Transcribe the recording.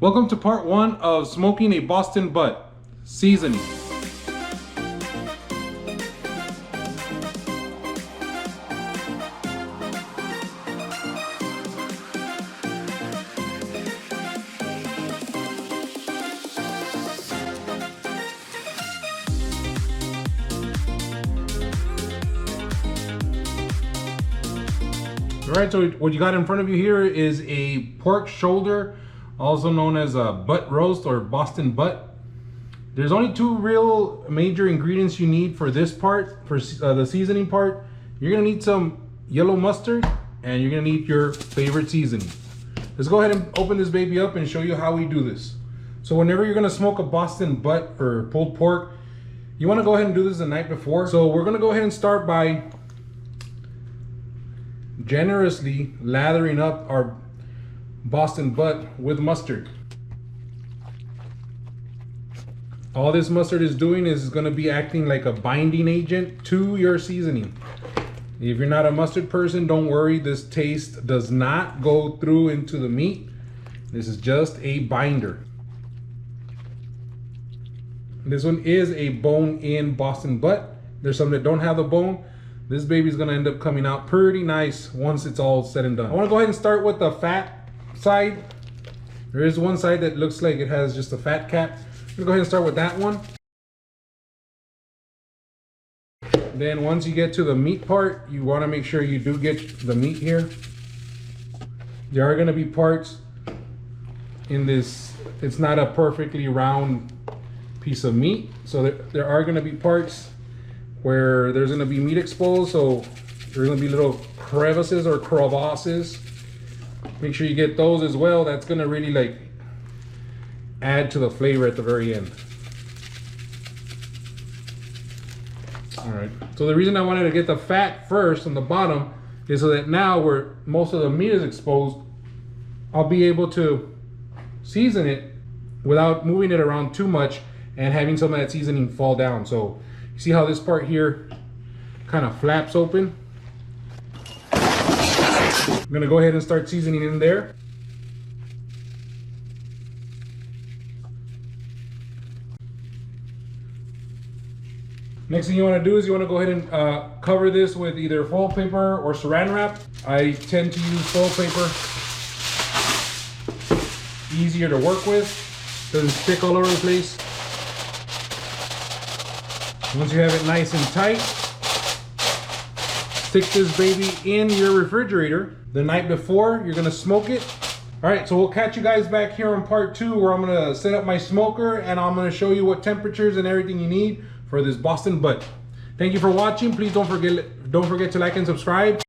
Welcome to part one of smoking a Boston butt. Seasoning. Alright, so what you got in front of you here is a pork shoulder, also known as a butt roast or Boston butt. There's only two real major ingredients you need for this part, for the seasoning part. You're gonna need some yellow mustard and you're gonna need your favorite seasoning. Let's go ahead and open this baby up and show you how we do this. So whenever you're gonna smoke a Boston butt or pulled pork, you wanna go ahead and do this the night before. So we're gonna go ahead and start by generously lathering up our Boston butt with mustard. All this mustard is doing is going to be acting like a binding agent to your seasoning. If you're not a mustard person, don't worry, this taste does not go through into the meat. This is just a binder. This one is a bone-in Boston butt. There's some that don't have the bone. This baby's gonna end up coming out pretty nice once it's all said and done. I wanna go ahead and start with the fat side. There is one side that looks like it has just a fat cap. I'm gonna go ahead and start with that one. Then once you get to the meat part, you wanna make sure you do get the meat here. There are gonna be parts in this, it's not a perfectly round piece of meat. So there are gonna be parts where there's gonna be meat exposed, so there's gonna be little crevices or crevasses. Make sure you get those as well. That's gonna really like add to the flavor at the very end. All right, so the reason I wanted to get the fat first on the bottom is so that now where most of the meat is exposed, I'll be able to season it without moving it around too much and having some of that seasoning fall down. So you see how this part here kind of flaps open? I'm gonna go ahead and start seasoning in there. Next thing you wanna do is you wanna go ahead and cover this with either foil paper or saran wrap. I tend to use foil paper. Easier to work with, doesn't stick all over the place. Once you have it nice and tight, stick this baby in your refrigerator. The night before, you're gonna smoke it. All right, so we'll catch you guys back here on part two where I'm gonna set up my smoker and I'm gonna show you what temperatures and everything you need for this Boston butt. Thank you for watching. Please don't forget to like and subscribe.